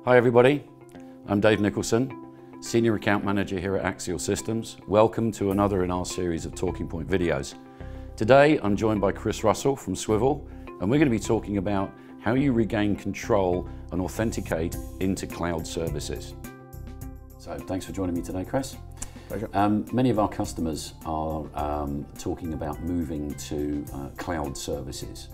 Hi everybody, I'm Dave Nicholson, Senior Account Manager here at Axial Systems. Welcome to another in our series of Talking Point videos. Today I'm joined by Chris Russell from Swivel, and we're going to be talking about how you regain control and authenticate into cloud services. So thanks for joining me today, Chris. Pleasure. Many of our customers are talking about moving to cloud services.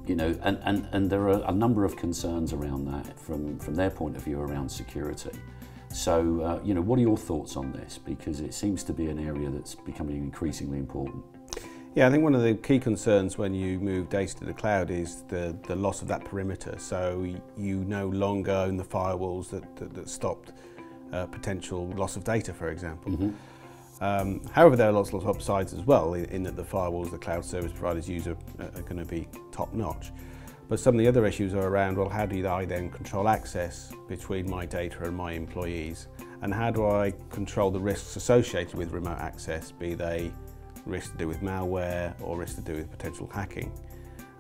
You know, and there are a number of concerns around that from their point of view around security. So, you know, what are your thoughts on this? Because it seems to be an area that's becoming increasingly important. Yeah, I think one of the key concerns when you move data to the cloud is the loss of that perimeter. So you no longer own the firewalls that stopped potential loss of data, for example. Mm-hmm. However, there are lots of upsides as well in that the firewalls the cloud service providers use are going to be top-notch. But some of the other issues are around, well, how do I then control access between my data and my employees? And how do I control the risks associated with remote access, be they risks to do with malware or risks to do with potential hacking?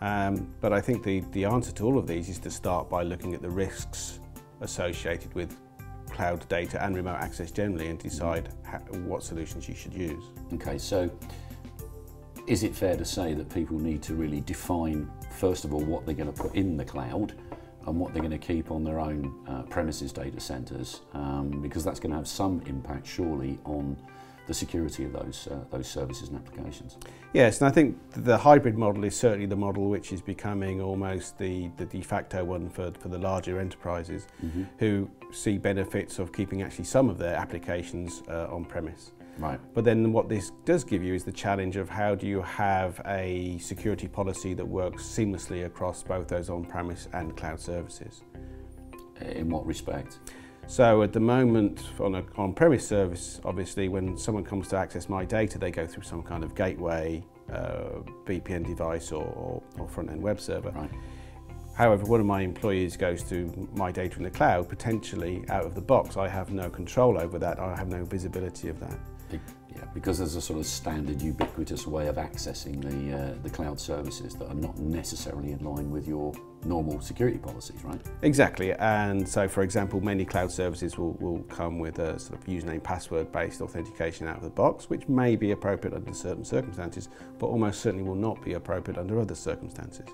But I think the answer to all of these is to start by looking at the risks associated with cloud data and remote access generally and decide what solutions you should use. Okay, so is it fair to say that people need to really define, first of all, what they're going to put in the cloud and what they're going to keep on their own premises data centers, because that's going to have some impact surely on the security of those services and applications? Yes, and I think the hybrid model is certainly the model which is becoming almost the de facto one for the larger enterprises, mm-hmm. who see benefits of keeping actually some of their applications on premise. Right. But then what this does give you is the challenge of how do you have a security policy that works seamlessly across both those on-premise and cloud services. In what respect? So at the moment, on an on-premise service, obviously when someone comes to access my data, they go through some kind of gateway, VPN device or front-end web server. Right. However, one of my employees goes to my data in the cloud, potentially out of the box. I have no control over that. I have no visibility of that. Yeah, because there's a sort of standard ubiquitous way of accessing the cloud services that are not necessarily in line with your normal security policies, right? Exactly, and so for example, many cloud services will come with a sort of username password based authentication out of the box, which may be appropriate under certain circumstances, but almost certainly will not be appropriate under other circumstances.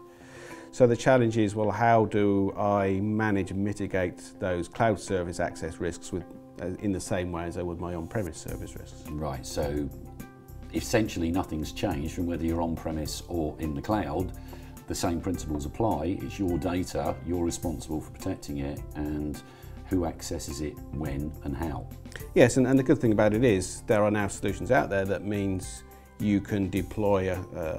So the challenge is, well, how do I manage and mitigate those cloud service access risks in the same way as I would my on-premise service risks? Right, so essentially nothing's changed from whether you're on-premise or in the cloud. The same principles apply. It's your data, you're responsible for protecting it, and who accesses it, when and how. Yes, and the good thing about it is there are now solutions out there that means you can deploy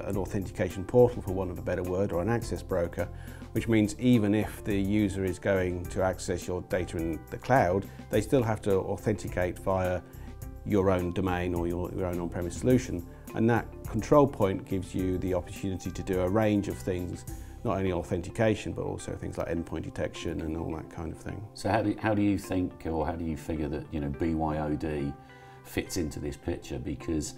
an authentication portal, for want of a better word, or an access broker, which means even if the user is going to access your data in the cloud, they still have to authenticate via your own domain or your own on-premise solution. And that control point gives you the opportunity to do a range of things, not only authentication, but also things like endpoint detection and all that kind of thing. So how do you think, or how do you figure that, you know, BYOD fits into this picture? Because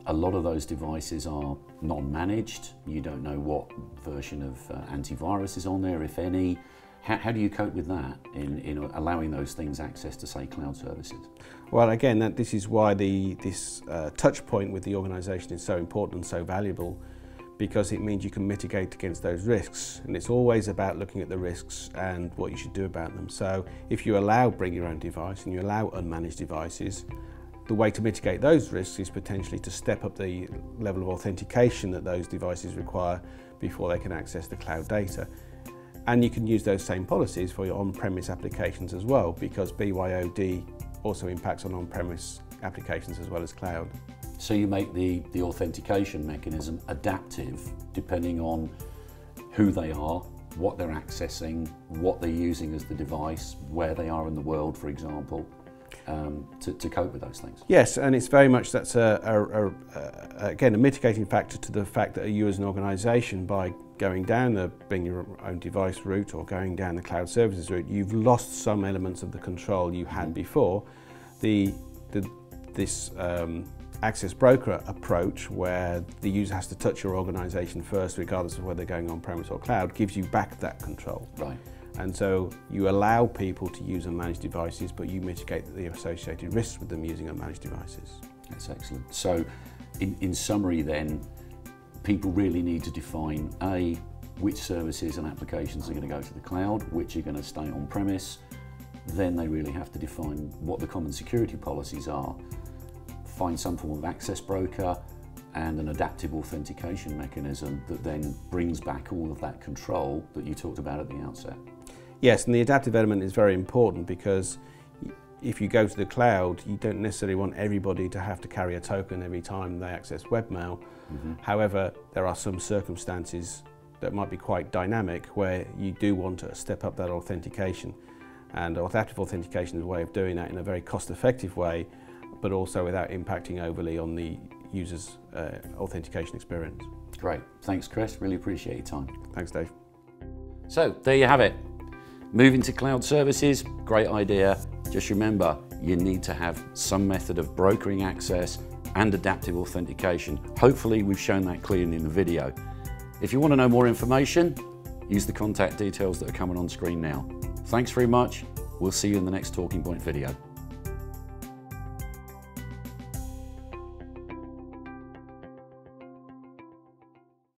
a lot of those devices are non-managed. You don't know what version of antivirus is on there, if any. How do you cope with that in allowing those things access to, say, cloud services? Well, again, this is why this touch point with the organisation is so important and so valuable, because it means you can mitigate against those risks. And it's always about looking at the risks and what you should do about them. So if you allow bring your own device and you allow unmanaged devices, the way to mitigate those risks is potentially to step up the level of authentication that those devices require before they can access the cloud data. And you can use those same policies for your on-premise applications as well, because BYOD also impacts on on-premise applications as well as cloud. So you make the authentication mechanism adaptive depending on who they are, what they're accessing, what they're using as the device, where they are in the world, for example. To cope with those things. Yes, and it's very much that's again a mitigating factor to the fact that you as an organisation, by going down the bring your own device route or going down the cloud services route, you've lost some elements of the control you had before. This access broker approach, where the user has to touch your organisation first, regardless of whether they're going on premise or cloud, gives you back that control. Right. And so you allow people to use unmanaged devices, but you mitigate the associated risks with them using unmanaged devices. That's excellent. So in summary then, people really need to define which services and applications are going to go to the cloud, which are going to stay on premise. Then they really have to define what the common security policies are, find some form of access broker and an adaptive authentication mechanism that then brings back all of that control that you talked about at the outset. Yes, and the adaptive element is very important because if you go to the cloud, you don't necessarily want everybody to have to carry a token every time they access webmail. However, there are some circumstances that might be quite dynamic where you do want to step up that authentication. And adaptive authentication is a way of doing that in a very cost-effective way, but also without impacting overly on the user's authentication experience. Great. Thanks, Chris. Really appreciate your time. Thanks, Dave. So there you have it. Moving to cloud services, great idea. Just remember, you need to have some method of brokering access and adaptive authentication. Hopefully we've shown that clearly in the video. If you want to know more information, use the contact details that are coming on screen now. Thanks very much. We'll see you in the next Talking Point video.